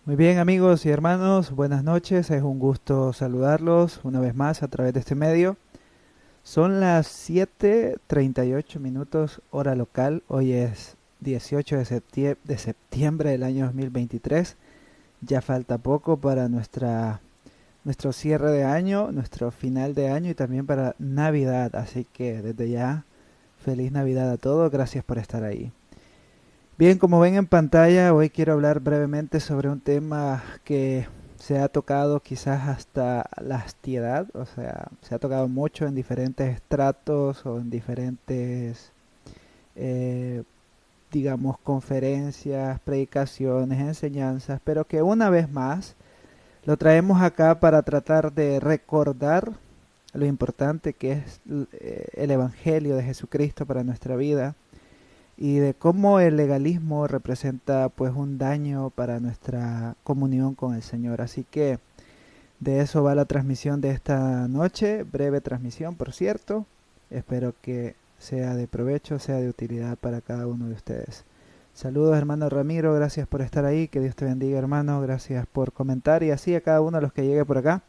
Muy bien amigos y hermanos, buenas noches, es un gusto saludarlos una vez más a través de este medio. Son las 7:38 hora local, hoy es 18 de septiembre del año 2023. Ya falta poco para nuestro cierre de año, nuestro final de año y también para Navidad, así que desde ya, feliz Navidad a todos, gracias por estar ahí. Bien, como ven en pantalla, hoy quiero hablar brevemente sobre un tema que se ha tocado quizás hasta la hastiedad, o sea, se ha tocado mucho en diferentes estratos o en diferentes, eh, digamos, conferencias, predicaciones, enseñanzas, pero que una vez más lo traemos acá para tratar de recordar lo importante que es el Evangelio de Jesucristo para nuestra vida y de cómo el legalismo representa pues un daño para nuestra comunión con el Señor. Así que de eso va la transmisión de esta noche, breve transmisión por cierto. Espero que sea de provecho, sea de utilidad para cada uno de ustedes. Saludos hermano Ramiro, gracias por estar ahí, que Dios te bendiga hermano, gracias por comentar y así a cada uno de los que llegue por acá.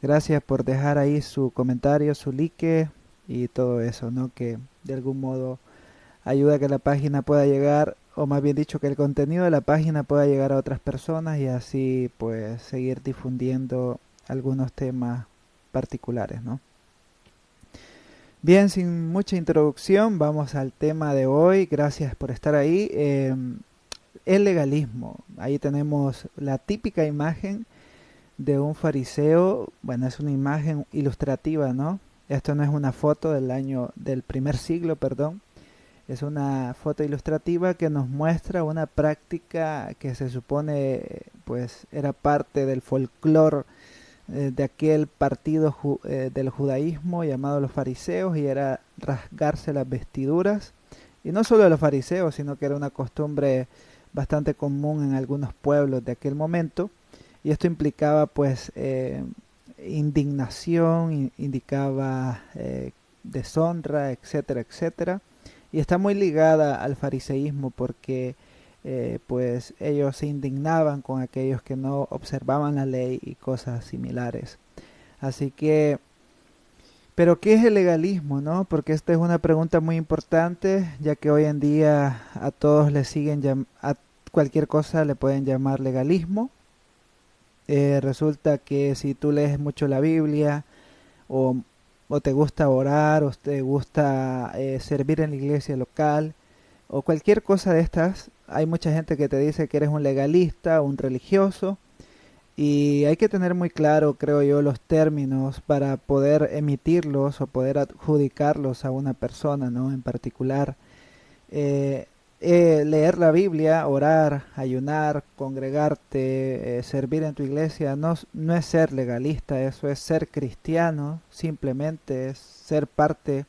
Gracias por dejar ahí su comentario, su like y todo eso, ¿no? Que de algún modo ayuda a que la página pueda llegar, o más bien dicho, que el contenido de la página pueda llegar a otras personas y así pues seguir difundiendo algunos temas particulares, ¿no? Bien, sin mucha introducción, vamos al tema de hoy. Gracias por estar ahí. El legalismo. Ahí tenemos la típica imagen de un fariseo. Bueno, es una imagen ilustrativa, ¿no? Esto no es una foto del primer siglo, perdón. Es una foto ilustrativa que nos muestra una práctica que se supone pues era parte del folclore de aquel partido del judaísmo llamado los fariseos y era rasgarse las vestiduras. Y no solo de los fariseos, sino que era una costumbre bastante común en algunos pueblos de aquel momento. Y esto implicaba pues indignación, indicaba deshonra, etcétera, etcétera. Y está muy ligada al fariseísmo porque pues ellos se indignaban con aquellos que no observaban la ley y cosas similares. Así que, pero ¿qué es el legalismo, no? Porque esta es una pregunta muy importante, ya que hoy en día a todos le siguen a cualquier cosa le pueden llamar legalismo. Resulta que si tú lees mucho la Biblia o, o te gusta orar o te gusta servir en la iglesia local, o cualquier cosa de estas, hay mucha gente que te dice que eres un legalista, un religioso, y hay que tener muy claro, creo yo, los términos para poder emitirlos o poder adjudicarlos a una persona, ¿no? En particular, eh, leer la Biblia, orar, ayunar, congregarte, servir en tu iglesia, no es ser legalista, eso es ser cristiano, simplemente es ser parte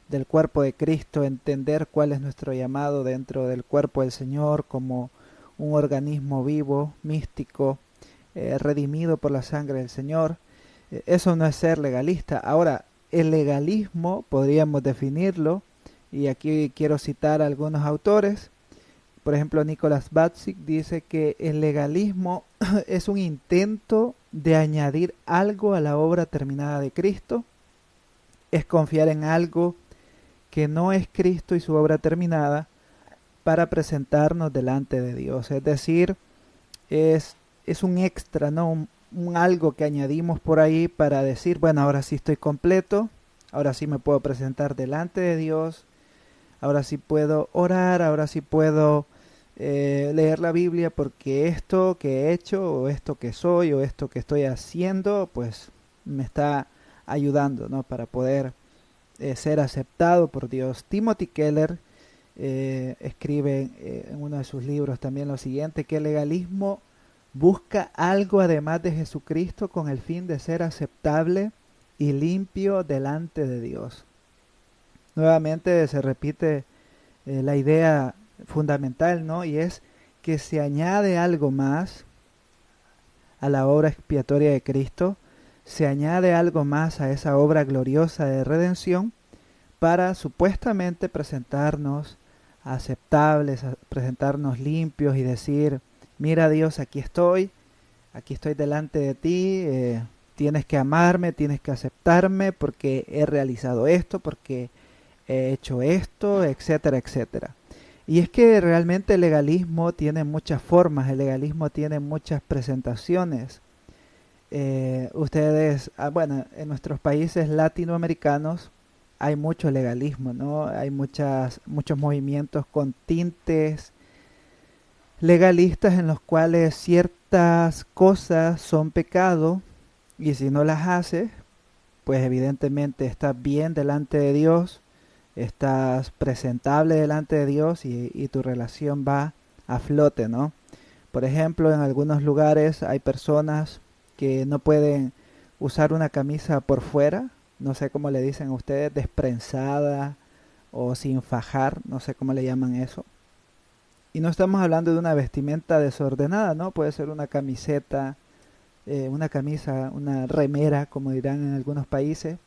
del cuerpo de Cristo, entender cuál es nuestro llamado dentro del cuerpo del Señor como un organismo vivo, místico, redimido por la sangre del Señor. Eso no es ser legalista. Ahora, el legalismo podríamos definirlo, y aquí quiero citar a algunos autores. Por ejemplo, Nicholas Batzik dice que el legalismo es un intento de añadir algo a la obra terminada de Cristo, es confiar en algo que no es Cristo y su obra terminada para presentarnos delante de Dios. Es decir, es, es un extra, ¿no? Un algo que añadimos por ahí para decir, bueno, ahora sí estoy completo, ahora sí me puedo presentar delante de Dios, ahora sí puedo orar, ahora sí puedo leer la Biblia porque esto que he hecho o esto que soy o esto que estoy haciendo, pues me está ayudando, ¿no? Para poder ser aceptado por Dios. Timothy Keller escribe en uno de sus libros también lo siguiente, que el legalismo busca algo además de Jesucristo con el fin de ser aceptable y limpio delante de Dios. Nuevamente se repite la idea fundamental, ¿no? Y es que se añade algo más a la obra expiatoria de Cristo, se añade algo más a esa obra gloriosa de redención para supuestamente presentarnos aceptables, presentarnos limpios y decir, mira Dios, aquí estoy delante de ti, tienes que amarme, tienes que aceptarme porque he realizado esto, porque he hecho esto, etcétera, etcétera. Y es que realmente el legalismo tiene muchas formas, el legalismo tiene muchas presentaciones. Bueno, en nuestros países latinoamericanos hay mucho legalismo, ¿no? Hay muchos movimientos con tintes legalistas en los cuales ciertas cosas son pecado y si no las haces, pues evidentemente estás bien delante de Dios, estás presentable delante de Dios y tu relación va a flote, ¿no? Por ejemplo, en algunos lugares hay personas que no pueden usar una camisa por fuera, no sé cómo le dicen a ustedes, desprensada o sin fajar, no sé cómo le llaman eso. Y no estamos hablando de una vestimenta desordenada, ¿no? Puede ser una camiseta, una camisa, una remera, como dirán en algunos países.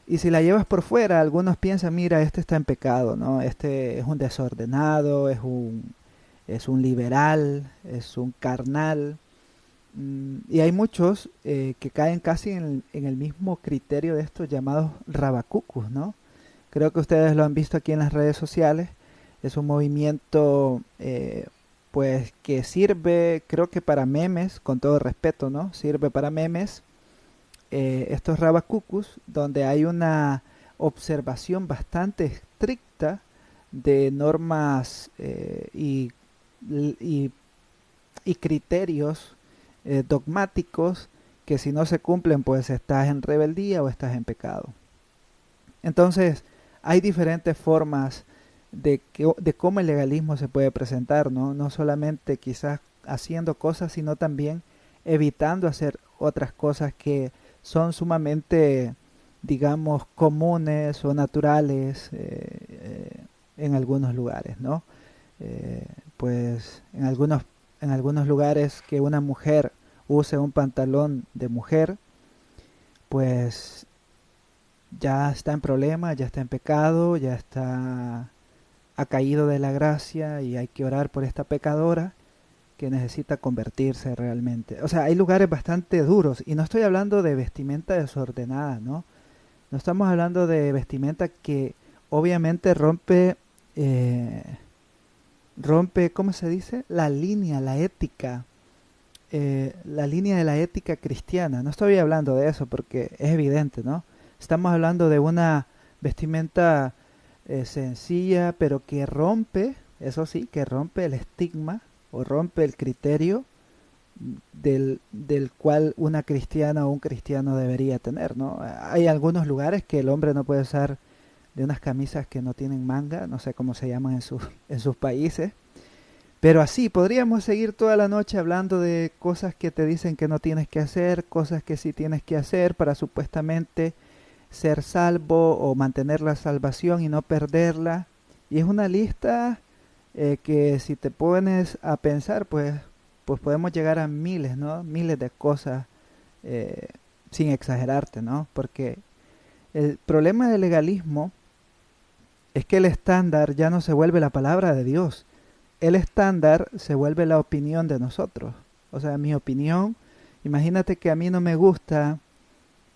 Y si la llevas por fuera, algunos piensan, mira, este está en pecado, ¿no? Este es un desordenado, es un liberal, es un carnal. Y hay muchos que caen casi en el mismo criterio de estos llamados rabacucus, ¿no? Creo que ustedes lo han visto aquí en las redes sociales. Es un movimiento pues que sirve, creo que para memes, con todo respeto, ¿no? Sirve para memes estos rabacucus, donde hay una observación bastante estricta de normas y, y criterios dogmáticos que si no se cumplen pues estás en rebeldía o estás en pecado. Entonces hay diferentes formas de cómo el legalismo se puede presentar, ¿no? No solamente quizás haciendo cosas, sino también evitando hacer otras cosas que son sumamente, digamos, comunes o naturales en algunos lugares, ¿no? Eh, pues en algunos lugares que una mujer use un pantalón de mujer, pues ya está en problema, ya está en pecado, ya está ha caído de la gracia y hay que orar por esta pecadora que necesita convertirse realmente. O sea, hay lugares bastante duros y no estoy hablando de vestimenta desordenada, ¿no? No estamos hablando de vestimenta que obviamente eh, rompe, ¿cómo se dice? La línea, la línea de la ética cristiana. No estoy hablando de eso porque es evidente, ¿no? Estamos hablando de una vestimenta sencilla, pero que rompe, eso sí, que rompe el estigma o rompe el criterio del cual una cristiana o un cristiano debería tener, ¿no? Hay algunos lugares que el hombre no puede usar de unas camisas que no tienen manga, no sé cómo se llaman en sus países, pero así podríamos seguir toda la noche hablando de cosas que te dicen que no tienes que hacer, cosas que sí tienes que hacer para supuestamente ser salvo o mantener la salvación y no perderla. Y es una lista que si te pones a pensar, pues podemos llegar a miles, ¿no? Miles de cosas eh, sin exagerarte, ¿no? Porque el problema del legalismo es que el estándar ya no se vuelve la palabra de Dios. El estándar se vuelve la opinión de nosotros. O sea, mi opinión, imagínate que a mí no me gusta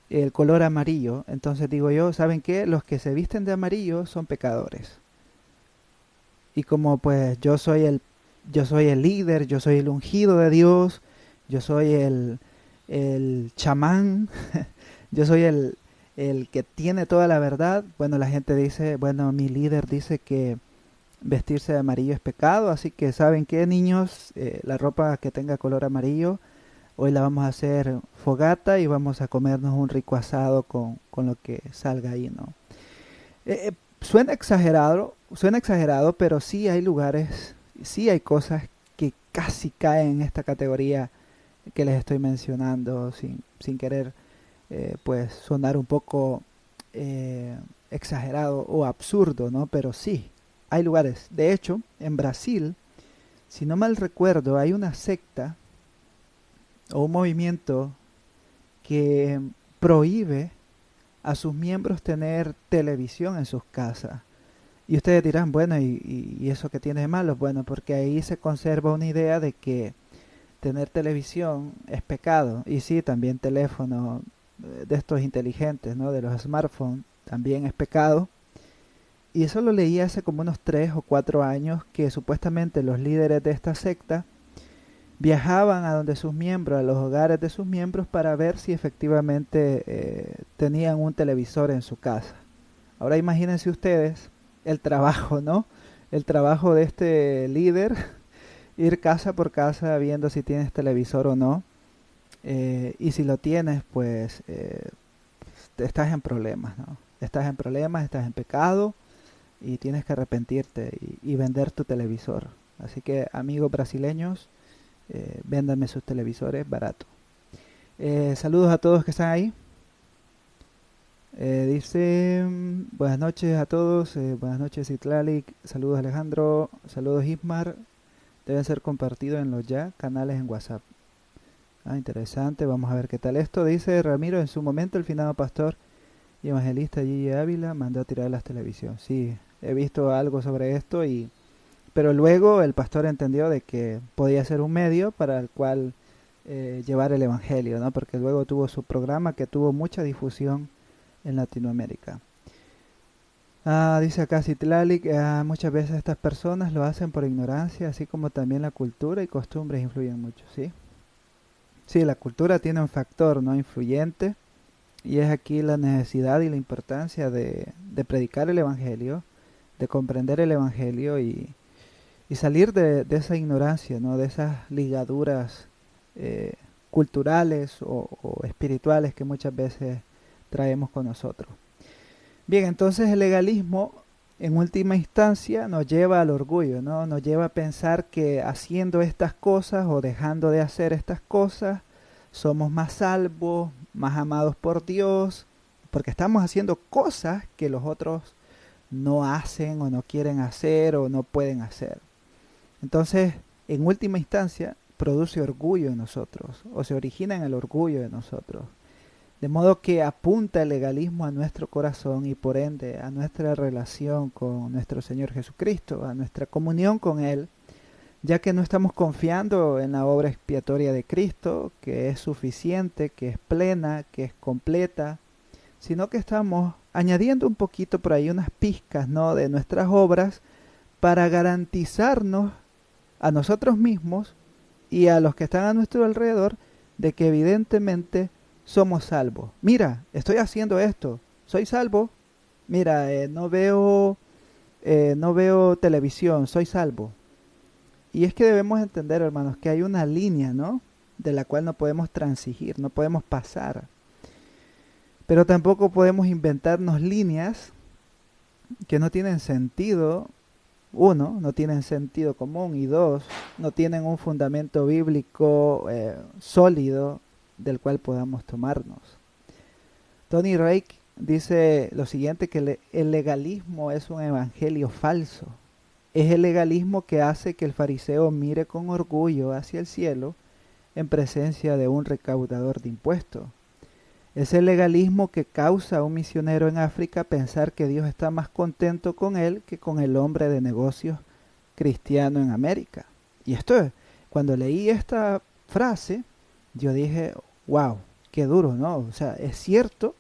el color amarillo, entonces digo yo, ¿saben qué? Los que se visten de amarillo son pecadores. Y como pues yo soy el líder, yo soy el ungido de Dios, yo soy el chamán, yo soy el que tiene toda la verdad, bueno, la gente dice, bueno, mi líder dice que vestirse de amarillo es pecado, así que ¿saben qué, niños? La ropa que tenga color amarillo, hoy la vamos a hacer fogata y vamos a comernos un rico asado con lo que salga ahí, ¿no? Suena exagerado, pero sí hay lugares, sí hay cosas que casi caen en esta categoría que les estoy mencionando sin querer pues sonar un poco eh, exagerado o absurdo, ¿no? Pero sí, hay lugares. De hecho, en Brasil, si no mal recuerdo, hay una secta o un movimiento que prohíbe a sus miembros tener televisión en sus casas. Y ustedes dirán, bueno, y eso qué tiene de malo? Bueno, porque ahí se conserva una idea de que tener televisión es pecado. Y sí, también teléfono de estos inteligentes, ¿no? De los smartphones, también es pecado. Y eso lo leí hace como unos 3 o 4 años, que supuestamente los líderes de esta secta viajaban a donde sus miembros, a los hogares de sus miembros, para ver si efectivamente tenían un televisor en su casa. Ahora imagínense ustedes el trabajo, ¿no? El trabajo de este líder, ir casa por casa viendo si tienes televisor o no. Y si lo tienes, pues estás en problemas, ¿no? Estás en problemas, estás en pecado y tienes que arrepentirte y vender tu televisor. Así que amigos brasileños, véndanme sus televisores barato. Saludos a todos que están ahí. Dice, buenas noches a todos, buenas noches Itlalik, saludos Alejandro, saludos Ismar, deben ser compartidos en los ya canales en WhatsApp. Ah, interesante, vamos a ver qué tal esto. Dice Ramiro, en su momento el finado pastor y evangelista Gigi Ávila mandó a tirar las televisiones. Sí, he visto algo sobre esto, pero luego el pastor entendió de que podía ser un medio para el cual llevar el evangelio, ¿no? Porque luego tuvo su programa que tuvo mucha difusión en Latinoamérica. Dice acá Citlali, muchas veces estas personas lo hacen por ignorancia, así como también la cultura y costumbres influyen mucho, ¿sí? Sí, la cultura tiene un factor no influyente y es aquí la necesidad y la importancia de predicar el Evangelio, de comprender el Evangelio y salir de esa ignorancia, ¿no? De esas ligaduras eh, culturales o espirituales que muchas veces traemos con nosotros. Bien, entonces el legalismo en última instancia nos lleva al orgullo, ¿no? Nos lleva a pensar que haciendo estas cosas o dejando de hacer estas cosas somos más salvos, más amados por Dios, porque estamos haciendo cosas que los otros no hacen o no quieren hacer o no pueden hacer. Entonces, en última instancia, produce orgullo en nosotros o se origina en el orgullo de nosotros. De modo que apunta el legalismo a nuestro corazón y por ende a nuestra relación con nuestro Señor Jesucristo, a nuestra comunión con Él, ya que no estamos confiando en la obra expiatoria de Cristo, que es suficiente, que es plena, que es completa, sino que estamos añadiendo un poquito por ahí unas pizcas, ¿no?, de nuestras obras para garantizarnos a nosotros mismos y a los que están a nuestro alrededor de que evidentemente somos salvos. Mira, estoy haciendo esto, soy salvo. Mira, no veo televisión, soy salvo. Y es que debemos entender, hermanos, que hay una línea, ¿no?, de la cual no podemos transigir, no podemos pasar. Pero tampoco podemos inventarnos líneas que no tienen sentido. Uno, no tienen sentido común y dos, no tienen un fundamento bíblico sólido del cual podamos tomarnos. Tony Rake dice lo siguiente, que el legalismo es un evangelio falso. Es el legalismo que hace que el fariseo mire con orgullo hacia el cielo en presencia de un recaudador de impuestos. Es el legalismo que causa a un misionero en África pensar que Dios está más contento con él que con el hombre de negocios cristiano en América. Y esto es, cuando leí esta frase, yo dije, wow, qué duro, ¿no? O sea, es cierto,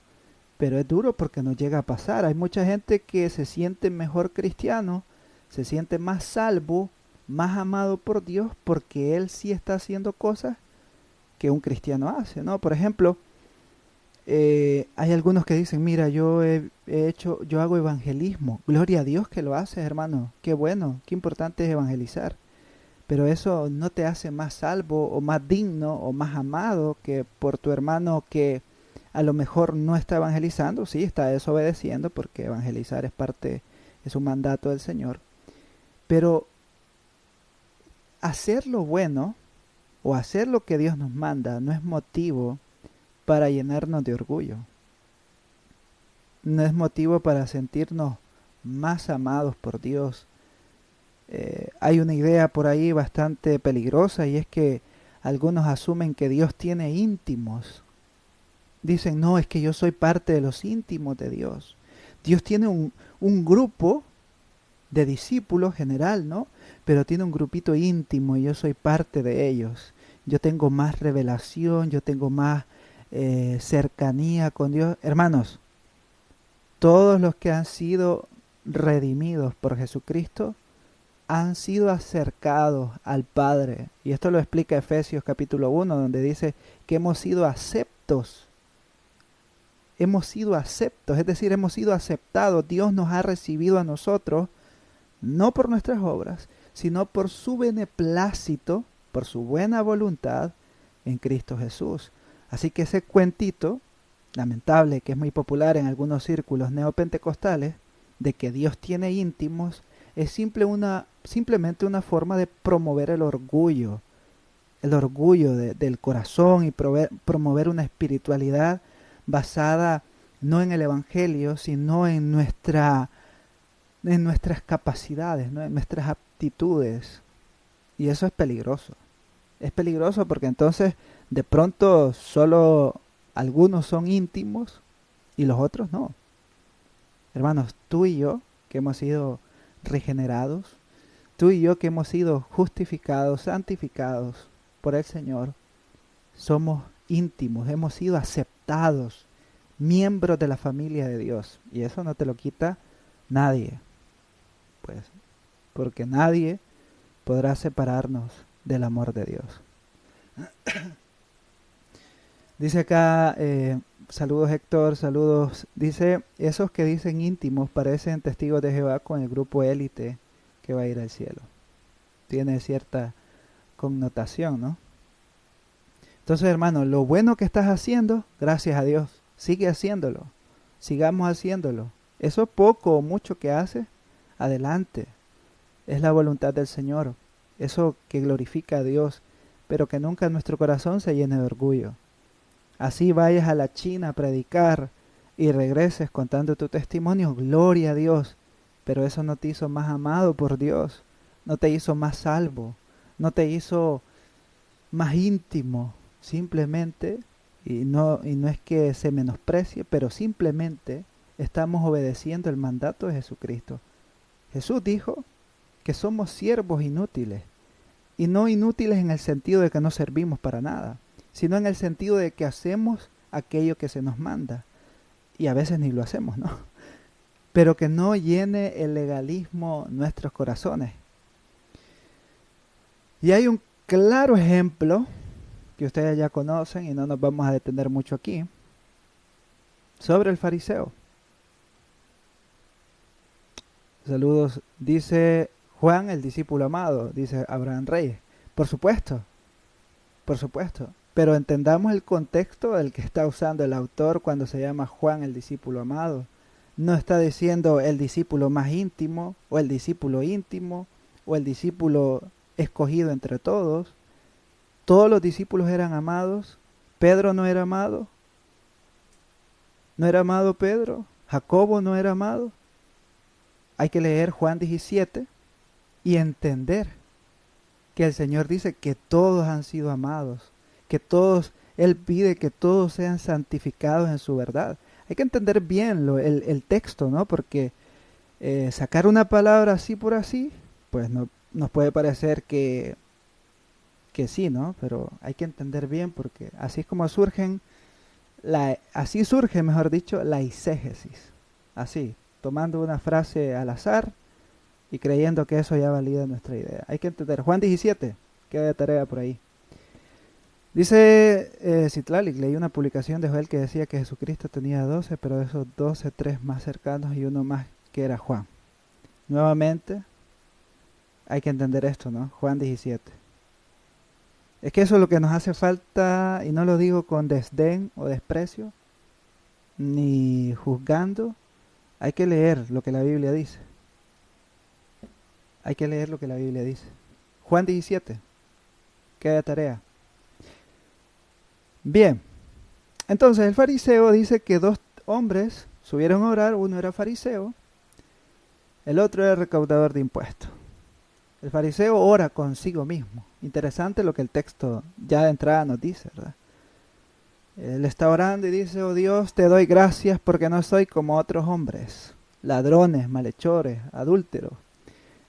pero es duro porque no llega a pasar. Hay mucha gente que se siente mejor cristiano, se siente más salvo, más amado por Dios porque él sí está haciendo cosas que un cristiano hace, ¿no? Por ejemplo, hay algunos que dicen, mira, yo hago evangelismo. Gloria a Dios que lo haces, hermano. Qué bueno, qué importante es evangelizar. Pero eso no te hace más salvo o más digno o más amado que por tu hermano que a lo mejor no está evangelizando. Sí, está desobedeciendo porque evangelizar es un mandato del Señor. Pero hacer lo bueno o hacer lo que Dios nos manda no es motivo para llenarnos de orgullo. No es motivo para sentirnos más amados por Dios. Hay una idea por ahí bastante peligrosa y es que algunos asumen que Dios tiene íntimos. Dicen, no, es que yo soy parte de los íntimos de Dios. Dios tiene un grupo de discípulos general, ¿no? Pero tiene un grupito íntimo y yo soy parte de ellos. Yo tengo más revelación, yo tengo más cercanía con Dios. Hermanos, todos los que han sido redimidos por Jesucristo han sido acercados al Padre. Y esto lo explica Efesios capítulo 1, donde dice que hemos sido aceptos. Hemos sido aceptos, es decir, hemos sido aceptados. Dios nos ha recibido a nosotros, no por nuestras obras, sino por su beneplácito, por su buena voluntad en Cristo Jesús. Así que ese cuentito, lamentable, que es muy popular en algunos círculos neopentecostales, de que Dios tiene íntimos, es simplemente una forma de promover el orgullo del corazón y promover una espiritualidad basada no en el Evangelio, sino en nuestras capacidades, ¿no? En nuestras aptitudes. Y eso es peligroso. Es peligroso porque entonces de pronto solo algunos son íntimos y los otros no. Hermanos, tú y yo que hemos sido regenerados, tú y yo que hemos sido justificados, santificados por el Señor, somos íntimos, hemos sido aceptados, miembros de la familia de Dios. Y eso no te lo quita nadie, pues, porque nadie podrá separarnos del amor de Dios. Dice acá, saludos Héctor, saludos. Dice, esos que dicen íntimos parecen testigos de Jehová con el grupo élite que va a ir al cielo. Tiene cierta connotación, ¿no? Entonces, hermano, lo bueno que estás haciendo, gracias a Dios, sigue haciéndolo. Sigamos haciéndolo. Eso poco o mucho que haces, adelante. Es la voluntad del Señor. Eso que glorifica a Dios, pero que nunca nuestro corazón se llene de orgullo. Así vayas a la China a predicar y regreses contando tu testimonio, gloria a Dios. Pero eso no te hizo más amado por Dios, no te hizo más salvo, no te hizo más íntimo. Simplemente, y no es que se menosprecie, pero simplemente estamos obedeciendo el mandato de Jesucristo. Jesús dijo que somos siervos inútiles, y no inútiles en el sentido de que no servimos para nada, sino en el sentido de que hacemos aquello que se nos manda, y a veces ni lo hacemos, ¿no? Pero que no llene el legalismo nuestros corazones. Y hay un claro ejemplo que ustedes ya conocen y no nos vamos a detener mucho aquí, sobre el fariseo. Saludos, dice Juan, el discípulo amado, dice Abraham Reyes. Por supuesto, pero entendamos el contexto del que está usando el autor cuando se llama Juan, el discípulo amado. No está diciendo el discípulo más íntimo, o el discípulo íntimo, o el discípulo escogido entre todos. Todos los discípulos eran amados. Pedro no era amado. ¿No era amado Pedro? ¿Jacobo no era amado? Hay que leer Juan 17 y entender que el Señor dice que todos han sido amados, que todos, Él pide que todos sean santificados en su verdad. Hay que entender bien el texto, ¿no? Porque sacar una palabra así por así, pues no, nos puede parecer que sí, ¿no? Pero hay que entender bien porque así es como así surge, mejor dicho, la eisegesis. Así, tomando una frase al azar y creyendo que eso ya valida nuestra idea. Hay que entender. Juan 17, queda de tarea por ahí. Dice Citlalic, leí una publicación de Joel que decía que Jesucristo tenía 12, pero de esos 12, 3 más cercanos y uno más que era Juan. Nuevamente, hay que entender esto, ¿no? Juan 17. Es que eso es lo que nos hace falta, y no lo digo con desdén o desprecio, ni juzgando. Hay que leer lo que la Biblia dice. Hay que leer lo que la Biblia dice. Juan 17. Queda tarea. Bien. Entonces el fariseo dice que 2 hombres subieron a orar. Uno era fariseo. El otro era recaudador de impuestos. El fariseo ora consigo mismo. Interesante lo que el texto ya de entrada nos dice, ¿verdad? Él está orando y dice, oh Dios, te doy gracias porque no soy como otros hombres, ladrones, malhechores, adúlteros,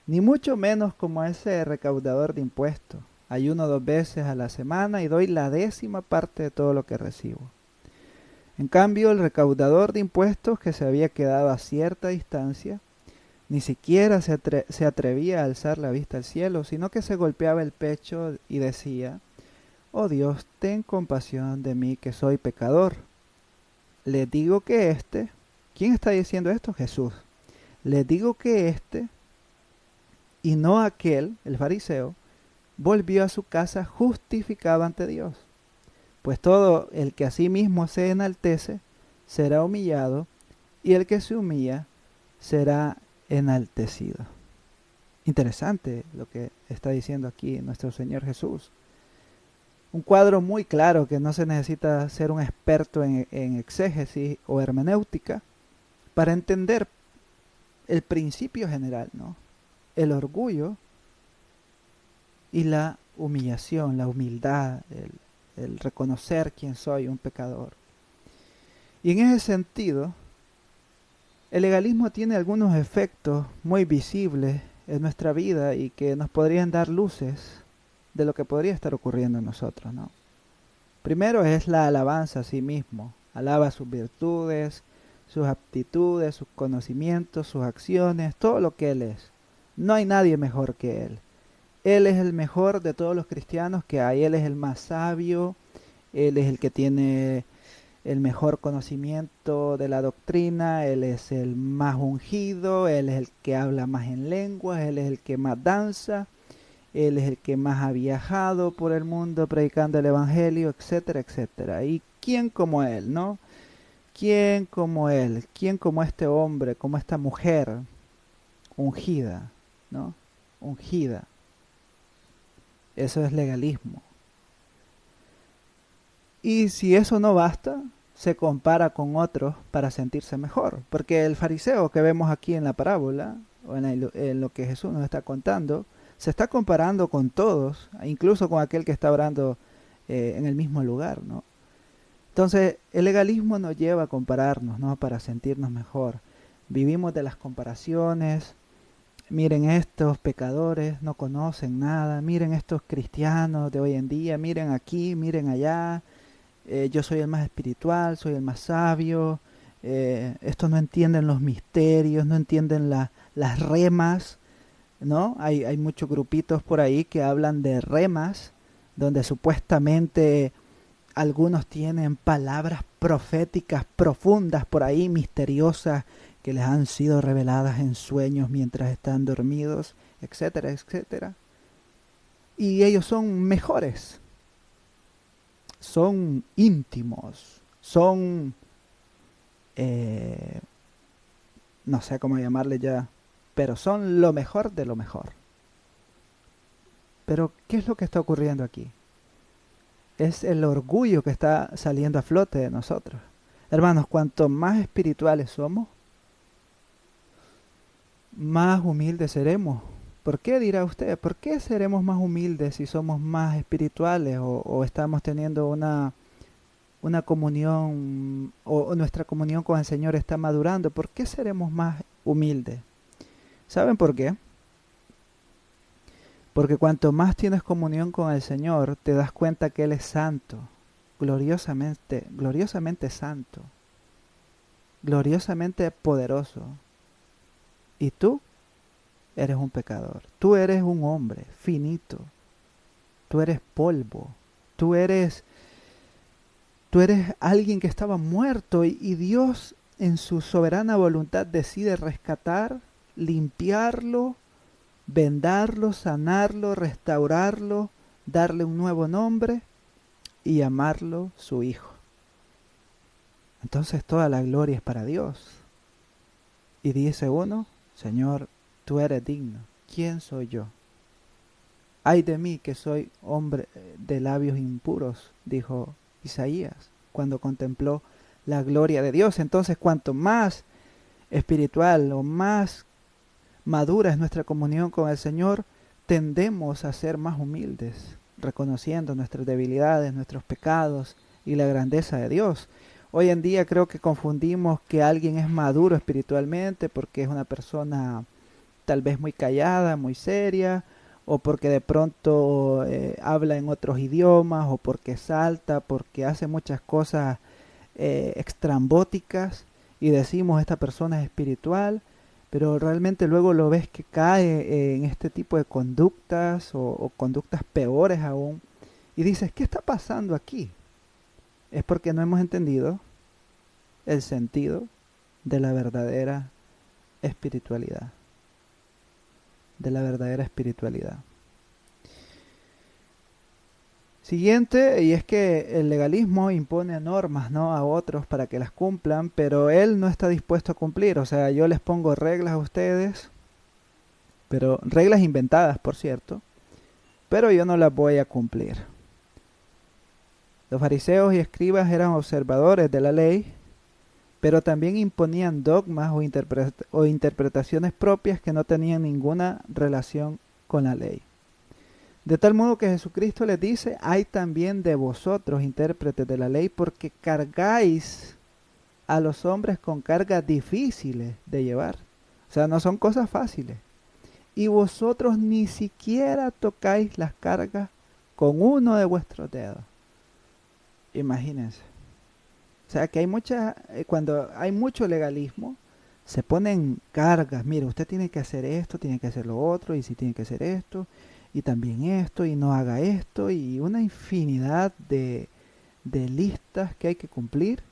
ni mucho menos como ese recaudador de impuestos. Ayuno 2 veces a la semana y doy la 10ª parte de todo lo que recibo. En cambio, el recaudador de impuestos, que se había quedado a cierta distancia, ni siquiera se atrevía a alzar la vista al cielo, sino que se golpeaba el pecho y decía: Oh Dios, ten compasión de mí, que soy pecador. Les digo que ¿quién está diciendo esto? Jesús. Les digo que y no aquel, el fariseo, volvió a su casa justificado ante Dios. Pues todo el que a sí mismo se enaltece será humillado, y el que se humilla será enaltecido. Interesante lo que está diciendo aquí nuestro Señor Jesús. Un cuadro muy claro, que no se necesita ser un experto en exégesis o hermenéutica para entender el principio general, ¿no? El orgullo y la humillación, la humildad, el reconocer quién soy, un pecador. Y en ese sentido, el legalismo tiene algunos efectos muy visibles en nuestra vida y que nos podrían dar luces de lo que podría estar ocurriendo en nosotros, ¿no? Primero es la alabanza a sí mismo. Alaba sus virtudes, sus aptitudes, sus conocimientos, sus acciones, todo lo que Él es. No hay nadie mejor que Él. Él es el mejor de todos los cristianos que hay. Él es el más sabio. Él es el que tiene el mejor conocimiento de la doctrina. Él es el más ungido. Él es el que habla más en lenguas. Él es el que más danza. Él es el que más ha viajado por el mundo predicando el evangelio, etcétera, etcétera. ¿Y quién como Él, no? ¿Quién como Él? ¿Quién como este hombre, como esta mujer ungida, ¿no? Ungida. Eso es legalismo. Y si eso no basta, se compara con otros para sentirse mejor. Porque el fariseo que vemos aquí en la parábola, o en lo que Jesús nos está contando, se está comparando con todos, incluso con aquel que está orando en el mismo lugar, ¿no? Entonces, el legalismo nos lleva a compararnos, ¿no? Para sentirnos mejor. Vivimos de las comparaciones. Miren, estos pecadores no conocen nada. Miren, estos cristianos de hoy en día. Miren aquí, miren allá. Yo soy el más espiritual, soy el más sabio. Estos no entienden los misterios, no entienden las remas, ¿no? Hay muchos grupitos por ahí que hablan de remas, donde supuestamente algunos tienen palabras proféticas profundas por ahí, misteriosas, que les han sido reveladas en sueños mientras están dormidos, etcétera, etcétera. Y ellos son mejores, son íntimos, son, no sé cómo llamarle ya, pero son lo mejor de lo mejor. Pero, ¿qué es lo que está ocurriendo aquí? Es el orgullo que está saliendo a flote de nosotros. Hermanos, cuanto más espirituales somos, más humildes seremos. ¿Por qué, dirá usted? ¿Por qué seremos más humildes si somos más espirituales o estamos teniendo una comunión o nuestra comunión con el Señor está madurando? ¿Por qué seremos más humildes? ¿Saben por qué? Porque cuanto más tienes comunión con el Señor, te das cuenta que Él es santo, gloriosamente, gloriosamente santo, gloriosamente poderoso. Y tú eres un pecador, tú eres un hombre finito, tú eres polvo, tú eres, tú eres alguien que estaba muerto y Dios en su soberana voluntad decide rescatar, limpiarlo, vendarlo, sanarlo, restaurarlo, darle un nuevo nombre y llamarlo su Hijo. Entonces toda la gloria es para Dios. Y dice uno: Señor, tú eres digno. ¿Quién soy yo? Ay de mí que soy hombre de labios impuros, dijo Isaías cuando contempló la gloria de Dios. Entonces, cuanto más espiritual o más madura es nuestra comunión con el Señor, tendemos a ser más humildes, reconociendo nuestras debilidades, nuestros pecados y la grandeza de Dios. Hoy en día creo que confundimos que alguien es maduro espiritualmente porque es una persona tal vez muy callada, muy seria, o porque de pronto habla en otros idiomas, o porque salta, porque hace muchas cosas extrambóticas y decimos esta persona es espiritual, pero realmente luego lo ves que cae en este tipo de conductas o conductas peores aún y dices, ¿qué está pasando aquí? Es porque no hemos entendido el sentido de la verdadera espiritualidad, de la verdadera espiritualidad. Siguiente, y es que el legalismo impone normas, ¿no?, a otros para que las cumplan, pero él no está dispuesto a cumplir. O sea, yo les pongo reglas a ustedes, pero reglas inventadas, por cierto, pero yo no las voy a cumplir. Los fariseos y escribas eran observadores de la ley, pero también imponían dogmas o interpretaciones propias que no tenían ninguna relación con la ley. De tal modo que Jesucristo les dice, hay también de vosotros, intérpretes de la ley, porque cargáis a los hombres con cargas difíciles de llevar. O sea, no son cosas fáciles. Y vosotros ni siquiera tocáis las cargas con uno de vuestros dedos. Imagínense. O sea, que hay cuando hay mucho legalismo, se ponen cargas. Mire, usted tiene que hacer esto, tiene que hacer lo otro, y si tiene que hacer esto, y también esto, y no haga esto, y una infinidad de listas que hay que cumplir.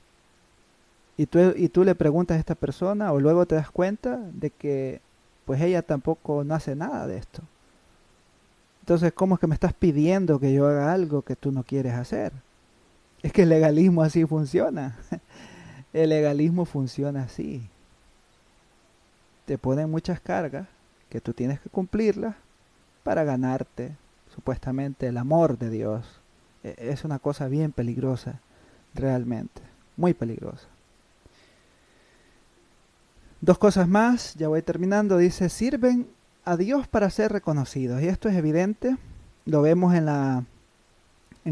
Y tú le preguntas a esta persona, o luego te das cuenta de que pues ella tampoco no hace nada de esto. Entonces, ¿cómo es que me estás pidiendo que yo haga algo que tú no quieres hacer? Es que el legalismo así funciona. El legalismo funciona así. Te ponen muchas cargas que tú tienes que cumplirlas para ganarte, supuestamente, el amor de Dios. Es una cosa bien peligrosa, realmente. Muy peligrosa. Dos cosas más, ya voy terminando. Dice, sirven a Dios para ser reconocidos. Y esto es evidente. Lo vemos en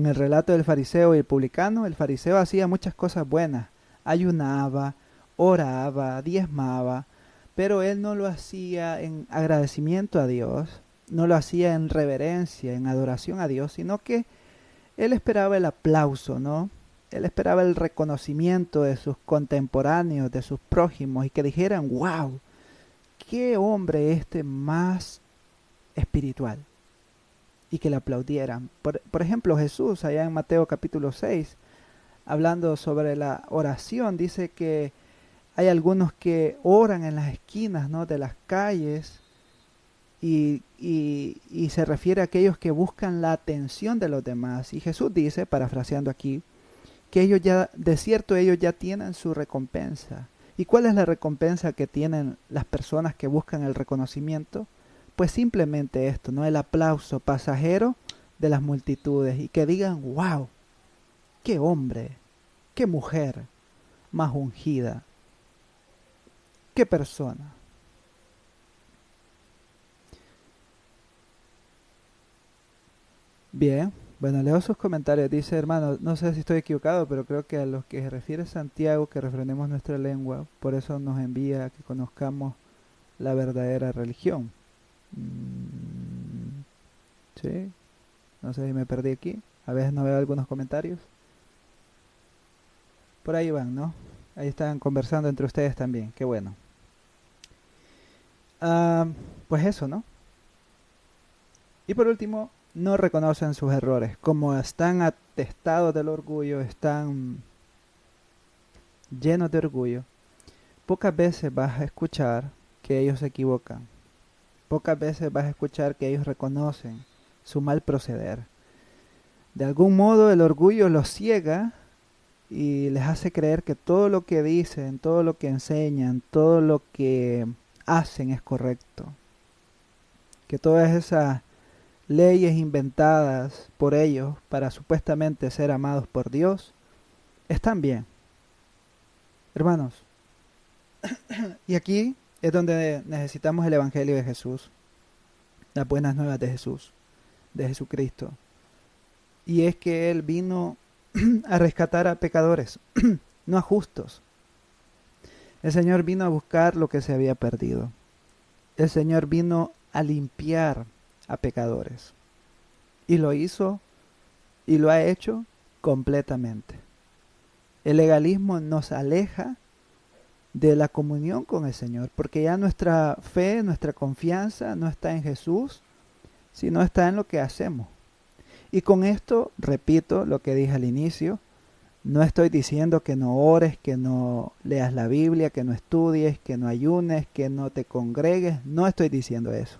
el relato del fariseo y el publicano. El fariseo hacía muchas cosas buenas. Ayunaba, oraba, diezmaba. Pero él no lo hacía en agradecimiento a Dios. No lo hacía en reverencia, en adoración a Dios. Sino que él esperaba el aplauso, ¿no? Él esperaba el reconocimiento de sus contemporáneos, de sus prójimos, y que dijeran, wow, qué hombre este más espiritual. Y que le aplaudieran. Por ejemplo, Jesús, allá en Mateo capítulo 6, hablando sobre la oración, dice que hay algunos que oran en las esquinas, ¿no?, de las calles, y se refiere a aquellos que buscan la atención de los demás. Y Jesús dice, parafraseando aquí, que ellos ya, de cierto, ellos ya tienen su recompensa. ¿Y cuál es la recompensa que tienen las personas que buscan el reconocimiento? Pues simplemente esto, ¿no? El aplauso pasajero de las multitudes y que digan, wow, qué hombre, qué mujer más ungida, qué persona. Bien, bueno, leo sus comentarios. Dice, hermano, no sé si estoy equivocado, pero creo que a los que se refiere Santiago, que refrenemos nuestra lengua, por eso nos envía a que conozcamos la verdadera religión. Mm, sí, no sé si me perdí aquí. A veces no veo algunos comentarios. Por ahí van, ¿no? Ahí están conversando entre ustedes también. Qué bueno. Ah, pues eso, ¿no? Y por último, no reconocen sus errores. Como están atestados del orgullo, están llenos de orgullo, pocas veces vas a escuchar que ellos se equivocan. Pocas veces vas a escuchar que ellos reconocen su mal proceder. De algún modo el orgullo los ciega y les hace creer que todo lo que dicen, todo lo que enseñan, todo lo que hacen es correcto. Que todas esas leyes inventadas por ellos para supuestamente ser amados por Dios están bien. Hermanos, y aquí es donde necesitamos el Evangelio de Jesús, las buenas nuevas de Jesús, de Jesucristo. Y es que Él vino a rescatar a pecadores, no a justos. El Señor vino a buscar lo que se había perdido. El Señor vino a limpiar a pecadores. Y lo hizo y lo ha hecho completamente. El legalismo nos aleja de la comunión con el Señor, porque ya nuestra fe, nuestra confianza no está en Jesús, sino está en lo que hacemos. Y con esto, repito lo que dije al inicio, no estoy diciendo que no ores, que no leas la Biblia, que no estudies, que no ayunes, que no te congregues, no estoy diciendo eso.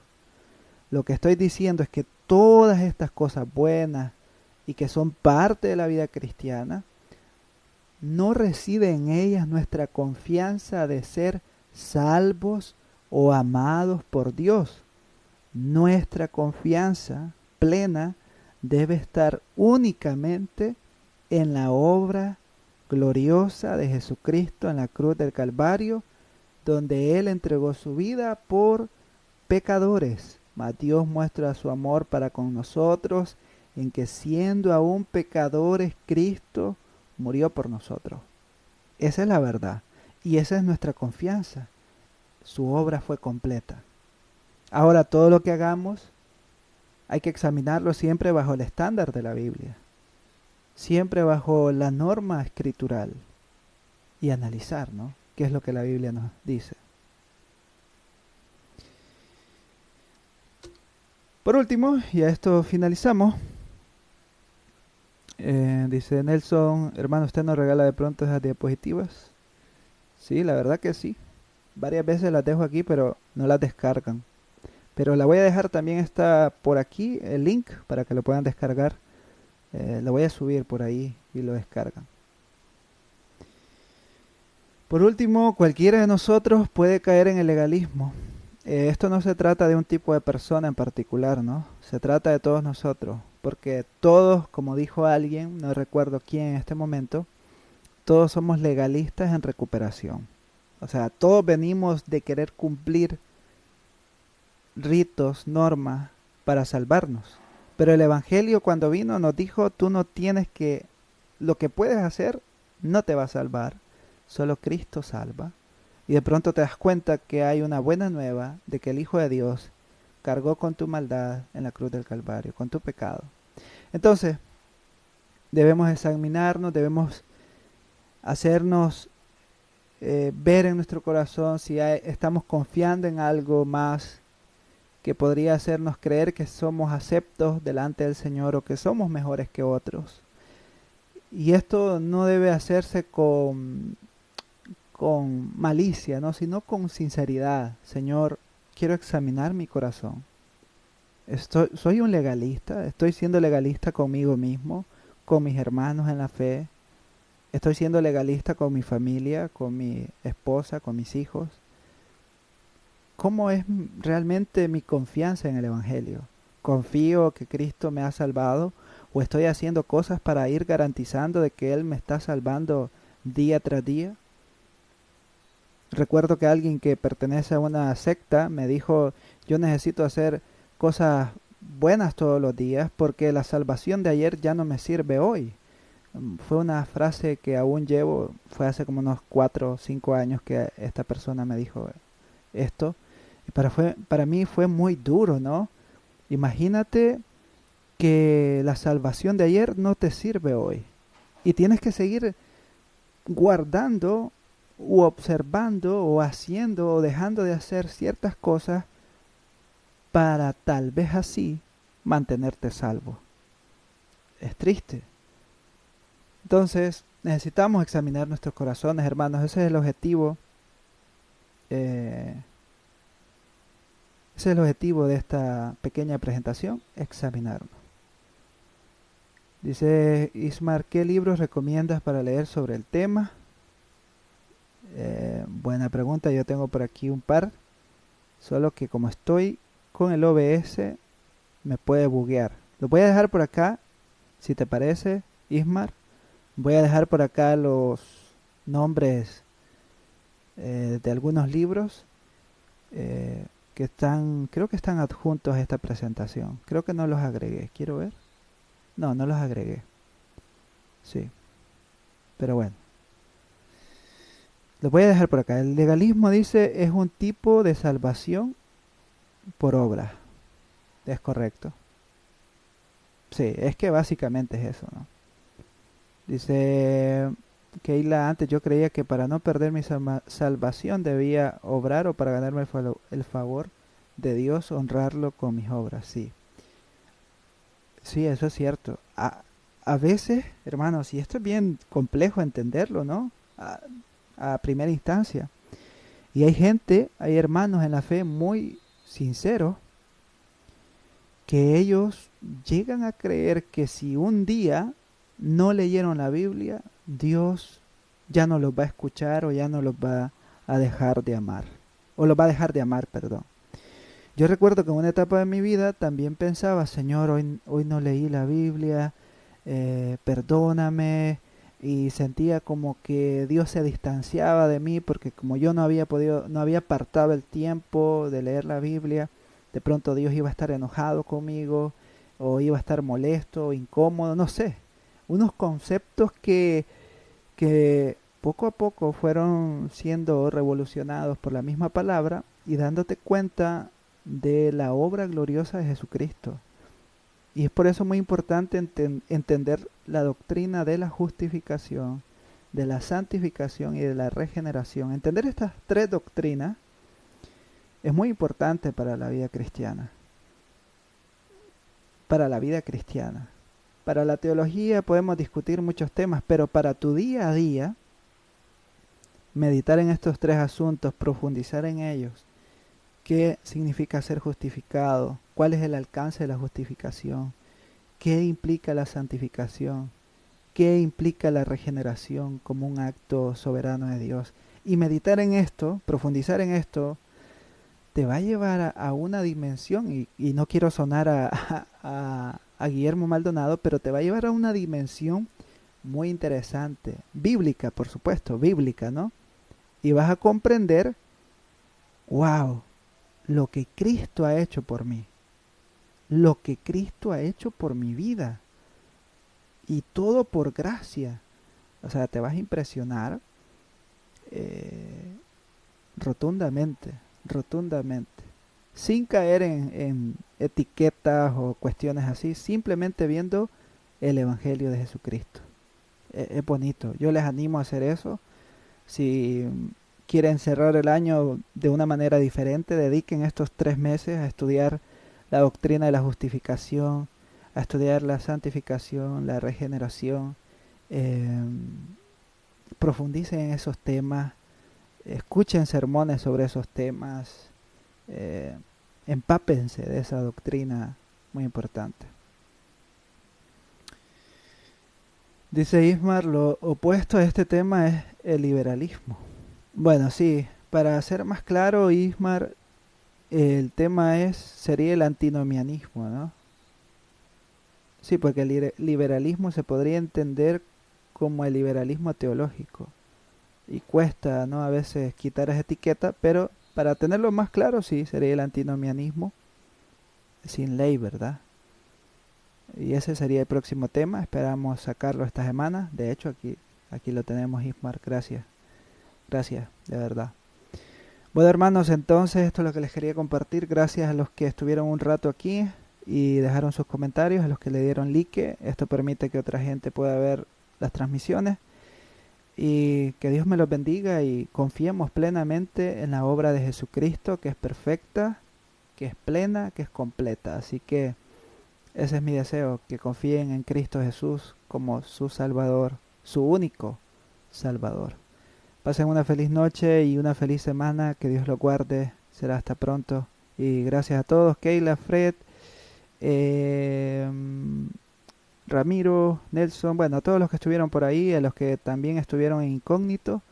Lo que estoy diciendo es que todas estas cosas buenas y que son parte de la vida cristiana, no reside en ellas nuestra confianza de ser salvos o amados por Dios. Nuestra confianza plena debe estar únicamente en la obra gloriosa de Jesucristo en la cruz del Calvario, donde Él entregó su vida por pecadores. Mas Dios muestra su amor para con nosotros en que siendo aún pecadores, Cristo murió por nosotros. Esa es la verdad y esa es nuestra confianza. Su obra fue completa. Ahora todo lo que hagamos hay que examinarlo siempre bajo el estándar de la Biblia, siempre bajo la norma escritural y analizar, ¿no? ¿Qué es lo que la Biblia nos dice? Por último, y a esto finalizamos, dice Nelson, hermano, ¿usted nos regala de pronto esas diapositivas? Sí, la verdad que sí. Varias veces las dejo aquí, pero no las descargan. Pero la voy a dejar también, está por aquí el link para que lo puedan descargar. Lo voy a subir por ahí y lo descargan. Por último, cualquiera de nosotros puede caer en el legalismo. Esto no se trata de un tipo de persona en particular, ¿no? Se trata de todos nosotros, porque todos, como dijo alguien, no recuerdo quién en este momento, todos somos legalistas en recuperación. O sea, todos venimos de querer cumplir ritos, normas para salvarnos. Pero el Evangelio cuando vino nos dijo, tú no tienes que, lo que puedes hacer no te va a salvar, solo Cristo salva. Y de pronto te das cuenta que hay una buena nueva de que el Hijo de Dios cargó con tu maldad en la cruz del Calvario, con tu pecado. Entonces, debemos examinarnos, debemos hacernos ver en nuestro corazón si estamos confiando en algo más que podría hacernos creer que somos aceptos delante del Señor o que somos mejores que otros. Y esto no debe hacerse con malicia, ¿no? Sino con sinceridad. Señor, quiero examinar mi corazón. Soy un legalista, estoy siendo legalista conmigo mismo, con mis hermanos en la fe, estoy siendo legalista con mi familia, con mi esposa, con mis hijos. ¿Cómo es realmente mi confianza en el Evangelio? ¿Confío que Cristo me ha salvado o estoy haciendo cosas para ir garantizando de que Él me está salvando día tras día? Recuerdo que alguien que pertenece a una secta me dijo, yo necesito hacer cosas buenas todos los días porque la salvación de ayer ya no me sirve hoy. Fue una frase que aún llevo, fue hace como unos 4 o 5 años que esta persona me dijo esto. Y para mí fue muy duro, ¿no? Imagínate que la salvación de ayer no te sirve hoy. Y tienes que seguir guardando o observando o haciendo o dejando de hacer ciertas cosas para tal vez así mantenerte salvo. Es triste. Entonces necesitamos examinar nuestros corazones, hermanos. Ese es el objetivo. Ese es el objetivo de esta pequeña presentación, examinarnos. Dice Ismar, ¿qué libros recomiendas para leer sobre el tema? Buena pregunta, yo tengo por aquí un par, solo que como estoy con el OBS me puede buguear. Lo voy a dejar por acá, si te parece, Ismar. Voy a dejar por acá los nombres de algunos libros que están, creo que están adjuntos a esta presentación. Creo que no los agregué, quiero ver. No, no los agregué. Sí, pero bueno. Lo voy a dejar por acá. El legalismo, dice, es un tipo de salvación por obra. Es correcto. Sí, es que básicamente es eso, ¿no? Dice Keila, antes yo creía que para no perder mi salvación debía obrar o para ganarme el favor de Dios, honrarlo con mis obras. Sí, sí, eso es cierto. A veces, hermanos, y esto es bien complejo entenderlo, ¿no? A primera instancia. Y hay gente, hay hermanos en la fe muy sinceros que ellos llegan a creer que si un día no leyeron la Biblia, Dios ya no los va a escuchar o ya no los va a dejar de amar. O los va a dejar de amar, perdón. Yo recuerdo que en una etapa de mi vida también pensaba, Señor, hoy no leí la Biblia, perdóname, y sentía como que Dios se distanciaba de mí porque como yo no había podido, no había apartado el tiempo de leer la Biblia, de pronto Dios iba a estar enojado conmigo o iba a estar molesto o incómodo, no sé. Unos conceptos que poco a poco fueron siendo revolucionados por la misma palabra y dándote cuenta de la obra gloriosa de Jesucristo. Y es por eso muy importante entender la doctrina de la justificación, de la santificación y de la regeneración. Entender estas tres doctrinas es muy importante para la vida cristiana. Para la vida cristiana. Para la teología podemos discutir muchos temas, pero para tu día a día, meditar en estos tres asuntos, profundizar en ellos, qué significa ser justificado, cuál es el alcance de la justificación, qué implica la santificación, qué implica la regeneración como un acto soberano de Dios. Y meditar en esto, profundizar en esto, te va a llevar a una dimensión, y no quiero sonar a Guillermo Maldonado, pero te va a llevar a una dimensión muy interesante, bíblica, por supuesto, bíblica, ¿no? Y vas a comprender, wow, lo que Cristo ha hecho por mí, lo que Cristo ha hecho por mi vida, y todo por gracia. O sea, te vas a impresionar eh, rotundamente, rotundamente, sin caer en etiquetas o cuestiones así, simplemente viendo el Evangelio de Jesucristo. Es bonito, yo les animo a hacer eso. Si quieren cerrar el año de una manera diferente, dediquen estos 3 meses a estudiar la doctrina de la justificación, a estudiar la santificación, la regeneración. eh, Profundicen en esos temas, escuchen sermones sobre esos temas, eh, empápense de esa doctrina muy importante. Dice Ismar, lo opuesto a este tema es el liberalismo. Bueno, sí, para ser más claro, Ismar, el tema sería el antinomianismo, ¿no? Sí, porque el liberalismo se podría entender como el liberalismo teológico. Y cuesta, ¿no? A veces quitar esa etiqueta, pero para tenerlo más claro, sí, sería el antinomianismo sin ley, ¿verdad? Y ese sería el próximo tema. Esperamos sacarlo esta semana. De hecho, aquí lo tenemos, Ismar. Gracias. Gracias, de verdad. Bueno, hermanos, entonces esto es lo que les quería compartir. Gracias a los que estuvieron un rato aquí y dejaron sus comentarios, a los que le dieron like. Esto permite que otra gente pueda ver las transmisiones. Y que Dios me los bendiga y confiemos plenamente en la obra de Jesucristo, que es perfecta, que es plena, que es completa. Así que ese es mi deseo, que confíen en Cristo Jesús como su Salvador, su único Salvador. Pasen una feliz noche y una feliz semana, que Dios los guarde, será hasta pronto. Y gracias a todos, Keila, Fred, eh, Ramiro, Nelson, bueno, a todos los que estuvieron por ahí, a los que también estuvieron en incógnito.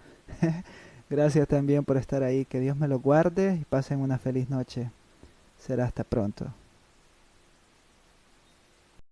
Gracias también por estar ahí, que Dios me los guarde y pasen una feliz noche. Será hasta pronto.